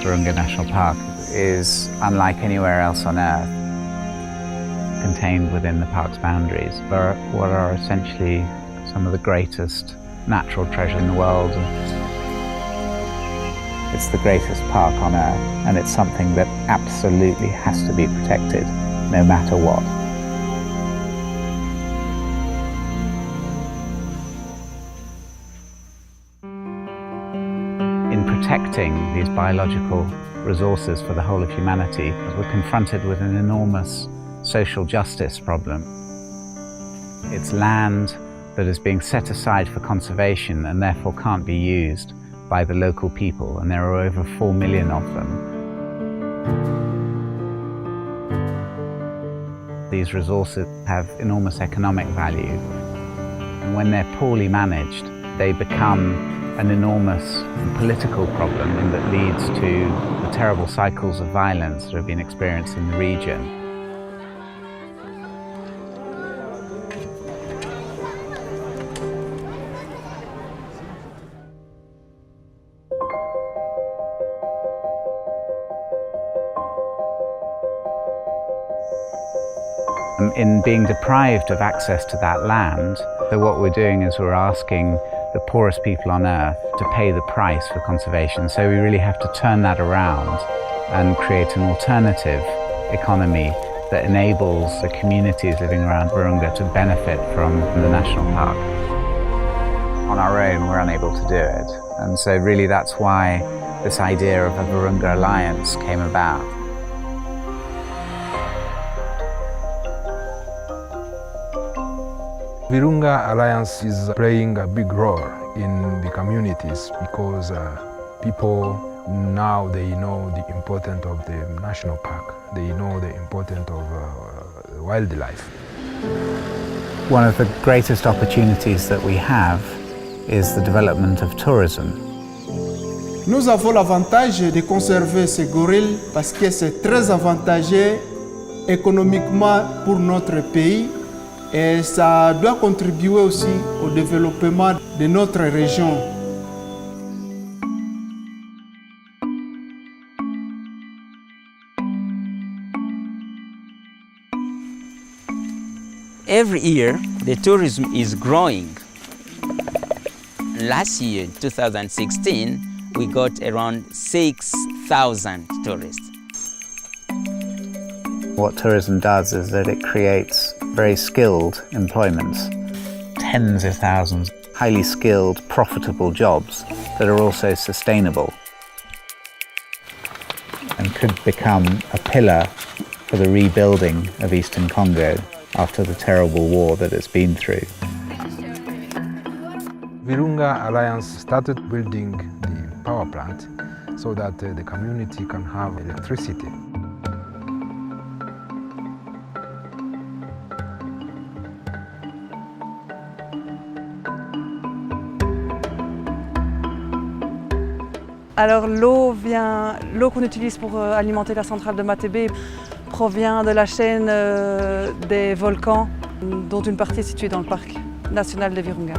Virunga National Park is unlike anywhere else on Earth, contained within the park's boundaries, but what are essentially some of the greatest natural treasure in the world. It's the greatest park on Earth, and it's something that absolutely has to be protected, no matter what. In protecting these biological resources for the whole of humanity, we're confronted with an enormous social justice problem. It's land that is being set aside for conservation and therefore can't be used by the local people, and there are over 4 million of them. These resources have enormous economic value, and when they're poorly managed, they become an enormous political problem that leads to the terrible cycles of violence that have been experienced in the region. In being deprived of access to that land, so what we're doing is we're asking the poorest people on Earth to pay the price for conservation. So we really have to turn that around and create an alternative economy that enables the communities living around Virunga to benefit from the national park. On our own, we're unable to do it. And so really that's why this idea of a Virunga Alliance came about. Virunga Alliance is playing a big role in the communities because people now they know the importance of the national park. They know the importance of wildlife. One of the greatest opportunities that we have is the development of tourism. Nous avons l'avantage de conserver ces gorilles parce que c'est très avantageux économiquement pour notre pays. Et ça doit contribuer aussi au développement de notre région. Every year, the tourism is growing. Last year, 2016, we got around 6,000 tourists. What tourism does is that it creates very skilled employments, tens of thousands, highly skilled, profitable jobs that are also sustainable and could become a pillar for the rebuilding of Eastern Congo after the terrible war that it's been through. Virunga Alliance started building the power plant so that the community can have electricity. Alors l'eau qu'on utilise pour alimenter la centrale de Matébé provient de la chaîne des volcans, dont une partie est située dans le Parc National de Virunga.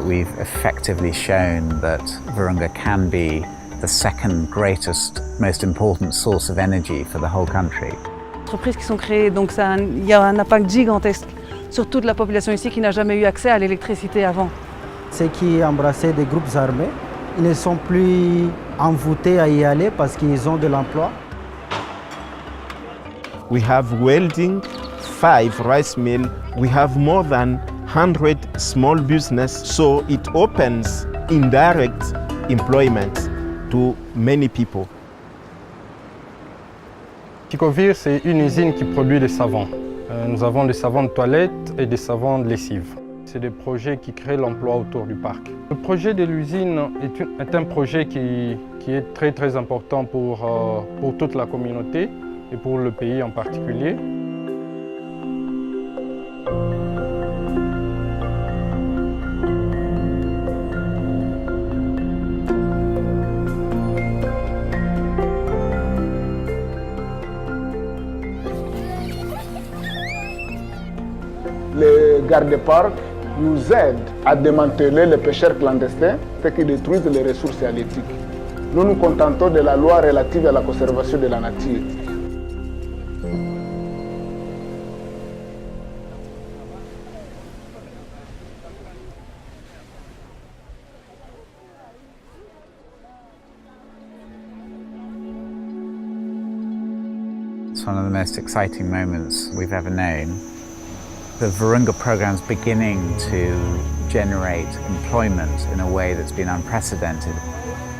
We've effectively shown that Virunga can be the second greatest, most important source of energy for the whole country. Les entreprises qui sont créées, donc il y a un impact gigantesque sur toute la population ici qui n'a jamais eu accès à l'électricité avant. Ceux qui embrassaient des groupes armés, ils ne sont plus envoûtés à y aller parce qu'ils ont de l'emploi. We have welding, 5 rice mills. We have more than 100 small business, so it opens indirect employment to many people. Ticovir, c'est une usine qui produit des savons. Nous avons des savons de toilette et des savons de lessive. C'est des projets qui créent l'emploi autour du parc. Le projet de l'usine est un projet qui est très important pour toute la communauté et pour le pays en particulier. Les gardes-parcs nous aident à démanteler les pêcheurs clandestins, ceux qui détruisent les ressources halieutiques. nous nous contentons de la loi relative à la conservation de la nature. It's one of the most exciting moments we've ever known. The Virunga program is beginning to generate employment in a way that's been unprecedented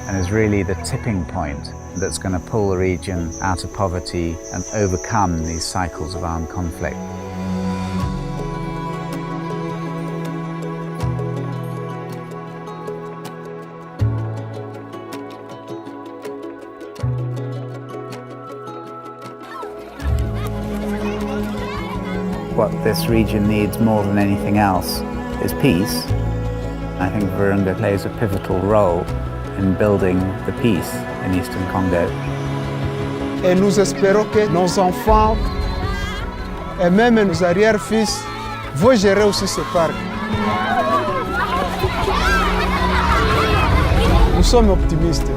and is really the tipping point that's going to pull the region out of poverty and overcome these cycles of armed conflict. What this region needs more than anything else is peace. I think Virunga plays a pivotal role in building the peace in Eastern Congo. Et nous espérons que nos enfants et même nos arrière-fils vont gérer aussi ce parc. Nous sommes optimistes.